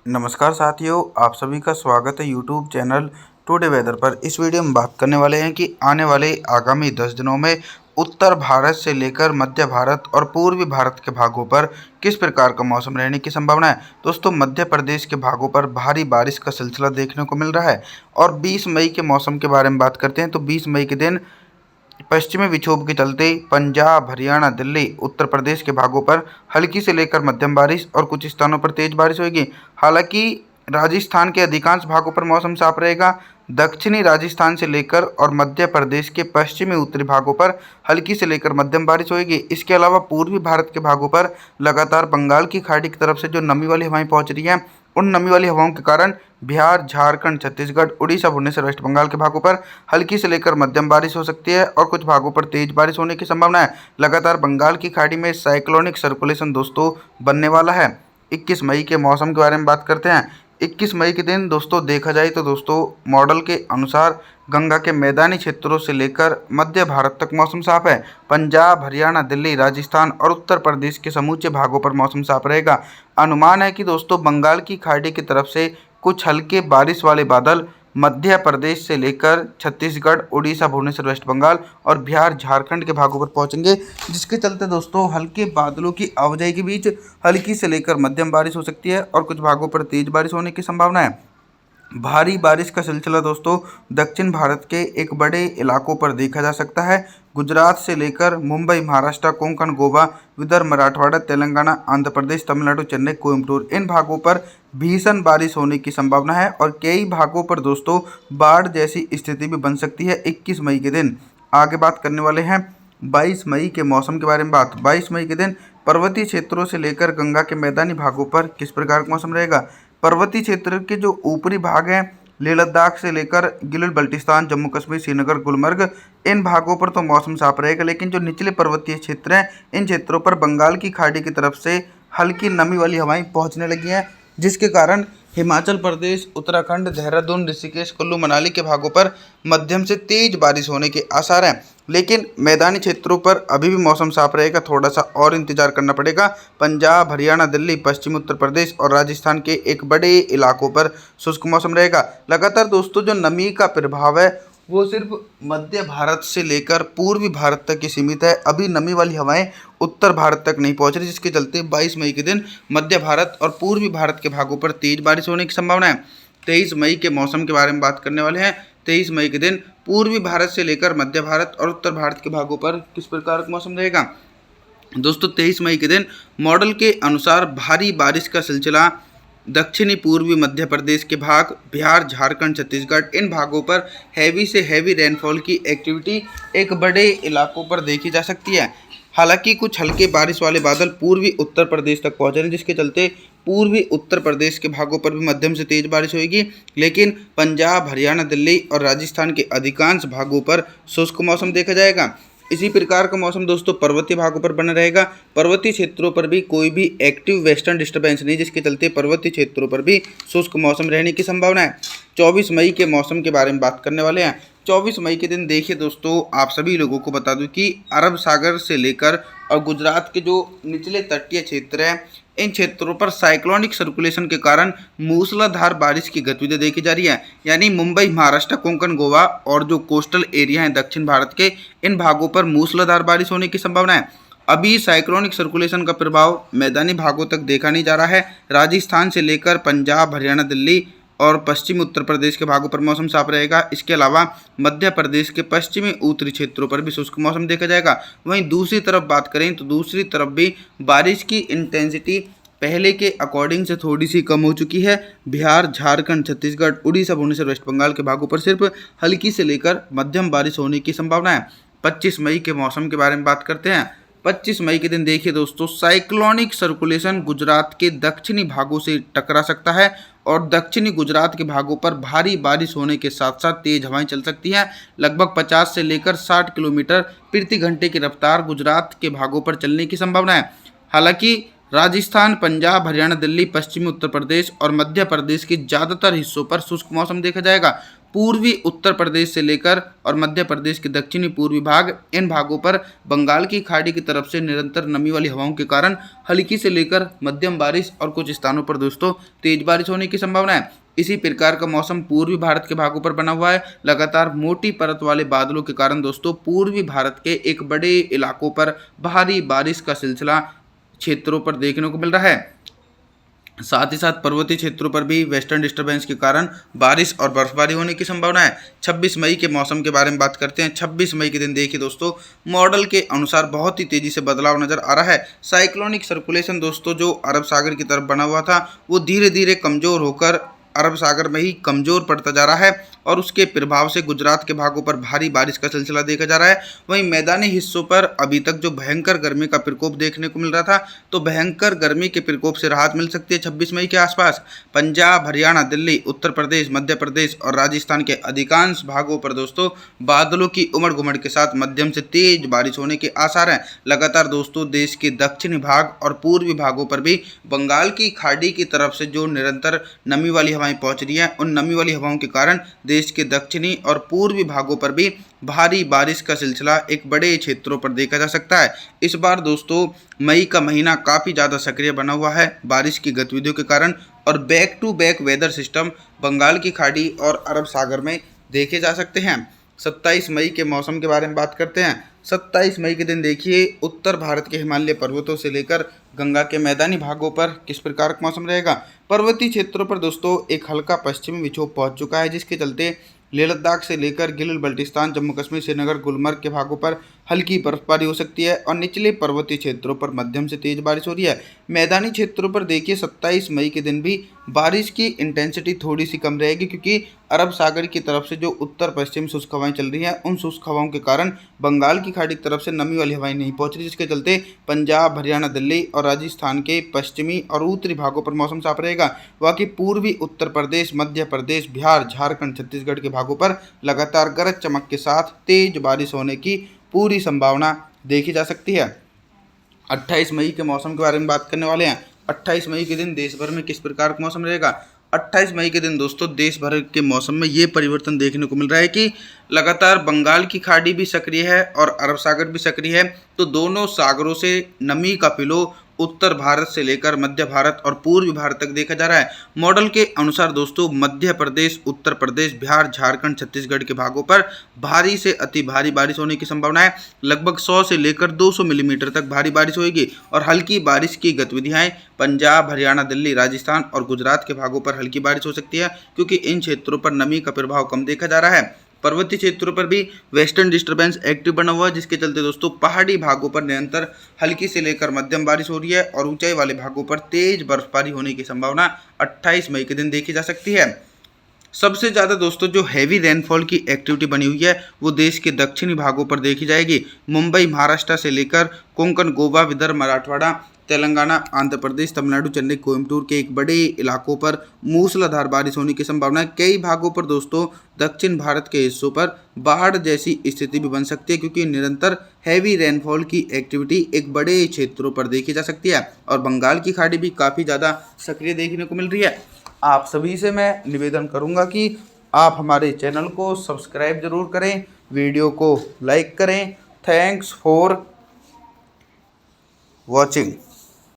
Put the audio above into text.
नमस्कार साथियों, आप सभी का स्वागत है यूट्यूब चैनल टुडे वेदर पर। इस वीडियो में बात करने वाले हैं कि आने वाले आगामी 10 दिनों में उत्तर भारत से लेकर मध्य भारत और पूर्वी भारत के भागों पर किस प्रकार का मौसम रहने की संभावना है। दोस्तों, मध्य प्रदेश के भागों पर भारी बारिश का सिलसिला देखने को मिल रहा है। और 20 मई के मौसम के बारे में बात करते हैं तो 20 मई के दिन पश्चिमी विक्षोभ के चलते पंजाब, हरियाणा, दिल्ली, उत्तर प्रदेश के भागों पर हल्की से लेकर मध्यम बारिश और कुछ स्थानों पर तेज बारिश होगी। हालांकि राजस्थान के अधिकांश भागों पर मौसम साफ रहेगा। दक्षिणी राजस्थान से लेकर और मध्य प्रदेश के पश्चिमी उत्तरी भागों पर हल्की से लेकर मध्यम बारिश होगी। इसके अलावा पूर्वी भारत के भागों पर लगातार बंगाल की खाड़ी की तरफ से जो नमी वाली हवाएं पहुंच रही हैं, उन नमी वाली हवाओं के कारण बिहार, झारखंड, छत्तीसगढ़, उड़ीसा, भुवनेश्वर, वेस्ट बंगाल के भागों पर हल्की से लेकर मध्यम बारिश हो सकती है और कुछ भागों पर तेज बारिश होने की संभावना है। लगातार बंगाल की खाड़ी में साइक्लोनिक सर्कुलेशन दोस्तों बनने वाला है। 21 मई के मौसम के बारे में बात करते हैं। 21 मई के दिन दोस्तों देखा जाए तो दोस्तों मॉडल के अनुसार गंगा के मैदानी क्षेत्रों से लेकर मध्य भारत तक मौसम साफ है। पंजाब, हरियाणा, दिल्ली, राजस्थान और उत्तर प्रदेश के समूचे भागों पर मौसम साफ रहेगा। अनुमान है कि दोस्तों बंगाल की खाड़ी की तरफ से कुछ हल्के बारिश वाले बादल मध्य प्रदेश से लेकर छत्तीसगढ़, उड़ीसा, भुवनेश्वर, वेस्ट बंगाल और बिहार, झारखंड के भागों पर पहुंचेंगे, जिसके चलते दोस्तों हल्के बादलों की आवाजाही के बीच हल्की से लेकर मध्यम बारिश हो सकती है और कुछ भागों पर तेज बारिश होने की संभावना है। भारी बारिश का सिलसिला दोस्तों दक्षिण भारत के एक बड़े इलाकों पर देखा जा सकता है। गुजरात से लेकर मुंबई, महाराष्ट्र, कोंकण, गोवा, विदर्भ, मराठवाड़ा, तेलंगाना, आंध्र प्रदेश, तमिलनाडु, चेन्नई, कोयम्बटूर, इन भागों पर भीषण बारिश होने की संभावना है और कई भागों पर दोस्तों बाढ़ जैसी स्थिति भी बन सकती है 21 मई के दिन। आगे बात करने वाले हैं 22 मई के मौसम के बारे में। 22 मई के दिन पर्वतीय क्षेत्रों से लेकर गंगा के मैदानी भागों पर किस प्रकार का मौसम रहेगा। पर्वतीय क्षेत्र के जो ऊपरी भाग हैं, लेह लद्दाख से लेकर गिलगित बल्टिस्तान, जम्मू कश्मीर, श्रीनगर, गुलमर्ग, इन भागों पर तो मौसम साफ रहेगा। लेकिन जो निचले पर्वतीय क्षेत्र हैं, इन क्षेत्रों पर बंगाल की खाड़ी की तरफ से हल्की नमी वाली हवाएं पहुंचने लगी हैं, जिसके कारण हिमाचल प्रदेश, उत्तराखंड, देहरादून, ऋषिकेश, कुल्लू, मनाली के भागों पर मध्यम से तेज बारिश होने के आसार हैं। लेकिन मैदानी क्षेत्रों पर अभी भी मौसम साफ रहेगा, थोड़ा सा और इंतजार करना पड़ेगा। पंजाब, हरियाणा, दिल्ली, पश्चिमी उत्तर प्रदेश और राजस्थान के एक बड़े इलाकों पर शुष्क मौसम रहेगा। लगातार दोस्तों जो नमी का प्रभाव है वो सिर्फ मध्य भारत से लेकर पूर्वी भारत तक ही सीमित है। अभी नमी वाली हवाएं उत्तर भारत तक नहीं पहुंच रही, जिसके चलते 22 मई के दिन मध्य भारत और पूर्वी भारत के भागों पर तेज बारिश होने की संभावना है। 23 मई के मौसम के बारे में बात करने वाले हैं। 23 मई के दिन पूर्वी भारत से लेकर मध्य भारत और उत्तर भारत के भागों पर किस प्रकार का मौसम रहेगा। दोस्तों 23 मई के दिन मॉडल के अनुसार भारी बारिश का सिलसिला दक्षिणी पूर्वी मध्य प्रदेश के भाग, बिहार, झारखंड, छत्तीसगढ़, इन भागों पर हैवी से हैवी रेनफॉल की एक्टिविटी एक बड़े इलाकों पर देखी जा सकती है। हालांकि कुछ हल्के बारिश वाले बादल पूर्वी उत्तर प्रदेश तक पहुंच रहे हैं, जिसके चलते पूर्वी उत्तर प्रदेश के भागों पर भी मध्यम से तेज बारिश होगी। लेकिन पंजाब, हरियाणा, दिल्ली और राजस्थान के अधिकांश भागों पर शुष्क मौसम देखा जाएगा। इसी प्रकार का मौसम दोस्तों पर्वतीय भागों पर बना रहेगा। पर्वतीय क्षेत्रों पर भी कोई भी एक्टिव वेस्टर्न डिस्टर्बेंस नहीं, जिसके चलते पर्वतीय क्षेत्रों पर भी शुष्क मौसम रहने की संभावना है। 24 मई के मौसम के बारे में बात करने वाले हैं। 24 मई के दिन देखिए दोस्तों, आप सभी लोगों को बता दूं कि अरब सागर से लेकर और गुजरात के जो निचले तटीय क्षेत्र हैं, इन क्षेत्रों पर साइक्लोनिक सर्कुलेशन के कारण मूसलाधार बारिश की गतिविधि देखी जा रही है। यानी मुंबई, महाराष्ट्र, कोंकण, गोवा और जो कोस्टल एरिया हैं दक्षिण भारत के, इन भागों पर मूसलाधार बारिश होने की संभावना है। अभी साइक्लोनिक सर्कुलेशन का प्रभाव मैदानी भागों तक देखा नहीं जा रहा है। राजस्थान से लेकर पंजाब, हरियाणा, दिल्ली और पश्चिमी उत्तर प्रदेश के भागों पर मौसम साफ रहेगा। इसके अलावा मध्य प्रदेश के पश्चिमी उत्तरी क्षेत्रों पर भी शुष्क मौसम देखा जाएगा। वहीं दूसरी तरफ बात करें तो दूसरी तरफ भी बारिश की इंटेंसिटी पहले के अकॉर्डिंग से थोड़ी सी कम हो चुकी है। बिहार, झारखंड, छत्तीसगढ़, उड़ीसा, भुवनेश्वर, वेस्ट बंगाल के भागों पर सिर्फ हल्की से लेकर मध्यम बारिश होने की संभावना है। 25 मई के मौसम के बारे में बात करते हैं। 25 मई के दिन देखिए दोस्तों, साइक्लोनिक सर्कुलेशन गुजरात के दक्षिणी भागों से टकरा सकता है और दक्षिणी गुजरात के भागों पर भारी बारिश होने के साथ साथ तेज हवाएं चल सकती हैं। लगभग 50 से लेकर 60 किलोमीटर प्रति घंटे की रफ्तार गुजरात के भागों पर चलने की संभावना है। हालांकि राजस्थान, पंजाब, हरियाणा, दिल्ली, पश्चिमी उत्तर प्रदेश और मध्य प्रदेश के ज़्यादातर हिस्सों पर शुष्क मौसम देखा जाएगा। पूर्वी उत्तर प्रदेश से लेकर और मध्य प्रदेश के दक्षिणी पूर्वी भाग, इन भागों पर बंगाल की खाड़ी की तरफ से निरंतर नमी वाली हवाओं के कारण हल्की से लेकर मध्यम बारिश और कुछ स्थानों पर दोस्तों तेज बारिश होने की संभावना है। इसी प्रकार का मौसम पूर्वी भारत के भागों पर बना हुआ है। लगातार मोटी परत वाले बादलों के कारण दोस्तों पूर्वी भारत के एक बड़े इलाकों पर भारी बारिश का सिलसिला क्षेत्रों पर देखने को मिल रहा है। साथ ही साथ पर्वतीय क्षेत्रों पर भी वेस्टर्न डिस्टर्बेंस के कारण बारिश और बर्फबारी होने की संभावना है। 26 मई के मौसम के बारे में बात करते हैं। 26 मई के दिन देखिए दोस्तों, मॉडल के अनुसार बहुत ही तेजी से बदलाव नजर आ रहा है। साइक्लोनिक सर्कुलेशन दोस्तों जो अरब सागर की तरफ बना हुआ था वो धीरे धीरे कमजोर होकर अरब सागर में ही कमजोर पड़ता जा रहा है और उसके प्रभाव से गुजरात के भागों पर भारी बारिश का सिलसिला देखा जा रहा है। वहीं मैदानी हिस्सों पर अभी तक जो भयंकर गर्मी का प्रकोप देखने को मिल रहा था, तो भयंकर गर्मी के प्रकोप से राहत मिल सकती है 26 मई के आसपास। पंजाब, हरियाणा, दिल्ली, उत्तर प्रदेश, मध्य प्रदेश और राजस्थान के अधिकांश भागों पर दोस्तों बादलों की उमड़ घुमड़ के साथ मध्यम से तेज बारिश होने के आसार हैं। लगातार दोस्तों देश के दक्षिणी भाग और पूर्वी भागों पर भी बंगाल की खाड़ी की तरफ से जो निरंतर नमी वाली हवाएं पहुंच रही हैं, उन नमी वाली हवाओं के कारण देश के दक्षिणी और पूर्वी भागों पर भी भारी बारिश का सिलसिला एक बड़े क्षेत्रों पर देखा जा सकता है। इस बार दोस्तों मई का महीना काफ़ी ज़्यादा सक्रिय बना हुआ है बारिश की गतिविधियों के कारण, और back to back weather system Bengal की खाड़ी और अरब सागर में देखे जा सकते हैं। 27 मई के मौसम के बारे में बात करते हैं। 27 मई के दिन देखिए उत्तर भारत के हिमालय पर्वतों से लेकर गंगा के मैदानी भागों पर किस प्रकार का मौसम रहेगा। पर्वतीय क्षेत्रों पर दोस्तों एक हल्का पश्चिमी विक्षोभ पहुंच चुका है, जिसके चलते लेह लद्दाख से लेकर गिलगित बल्टिस्तान, जम्मू कश्मीर, श्रीनगर, गुलमर्ग के भागों पर हल्की बर्फबारी हो सकती है और निचले पर्वतीय क्षेत्रों पर मध्यम से तेज बारिश हो रही है। मैदानी क्षेत्रों पर देखिए 27 मई के दिन भी बारिश की इंटेंसिटी थोड़ी सी कम रहेगी, क्योंकि अरब सागर की तरफ से जो उत्तर पश्चिम शुष्क हवाएं चल रही हैं, उन शुष्क हवाओं के कारण बंगाल की खाड़ी की तरफ से नमी वाली हवाएं नहीं पहुंच रही, जिसके चलते पंजाब, हरियाणा, दिल्ली और राजस्थान के पश्चिमी और उत्तरी भागों पर मौसम साफ रहेगा। बाकी पूर्वी उत्तर प्रदेश, मध्य प्रदेश, बिहार, झारखंड, छत्तीसगढ़ के भागों पर लगातार गरज चमक के साथ तेज बारिश होने की पूरी संभावना देखी जा सकती है। 28 मई के मौसम के बारे में बात करने वाले हैं। 28 मई के दिन देश भर में किस प्रकार का मौसम रहेगा। 28 मई के दिन दोस्तों देश भर के मौसम में ये परिवर्तन देखने को मिल रहा है कि लगातार बंगाल की खाड़ी भी सक्रिय है और अरब सागर भी सक्रिय है, तो दोनों सागरों से नमी का फ्लो उत्तर भारत से लेकर मध्य भारत और पूर्वी भारत तक देखा जा रहा है। मॉडल के अनुसार दोस्तों मध्य प्रदेश, उत्तर प्रदेश, बिहार, झारखंड, छत्तीसगढ़ के भागों पर भारी से अति भारी बारिश होने की संभावना है। लगभग 100 से लेकर 200 मिलीमीटर तक भारी बारिश होगी और हल्की बारिश की गतिविधियां पंजाब, हरियाणा, दिल्ली, राजस्थान और गुजरात के भागों पर हल्की बारिश हो सकती है, क्योंकि इन क्षेत्रों पर नमी का प्रभाव कम देखा जा रहा है। पर्वतीय क्षेत्रों पर भी वेस्टर्न डिस्टर्बेंस एक्टिव बना हुआ है, जिसके चलते दोस्तों पहाड़ी भागों पर निरंतर हल्की से लेकर मध्यम बारिश हो रही है और ऊंचाई वाले भागों पर तेज बर्फबारी होने की संभावना 28 मई के दिन देखी जा सकती है। सबसे ज़्यादा दोस्तों जो हैवी रेनफॉल की एक्टिविटी बनी हुई है वो देश के दक्षिणी भागों पर देखी जाएगी। मुंबई, महाराष्ट्र से लेकर कोंकण, गोवा, विदर्भ, मराठवाड़ा, तेलंगाना, आंध्र प्रदेश, तमिलनाडु, चेन्नई, कोयम्बटूर के एक बड़े इलाकों पर मूसलाधार बारिश होने की संभावना है। कई भागों पर दोस्तों दक्षिण भारत के हिस्सों पर बाढ़ जैसी स्थिति भी बन सकती है, क्योंकि निरंतर हैवी रेनफॉल की एक्टिविटी एक बड़े क्षेत्रों पर देखी जा सकती है और बंगाल की खाड़ी भी काफ़ी ज़्यादा सक्रिय देखने को मिल रही है। आप सभी से मैं निवेदन करूंगा कि आप हमारे चैनल को सब्सक्राइब जरूर करें, वीडियो को लाइक करें। Thanks for watching.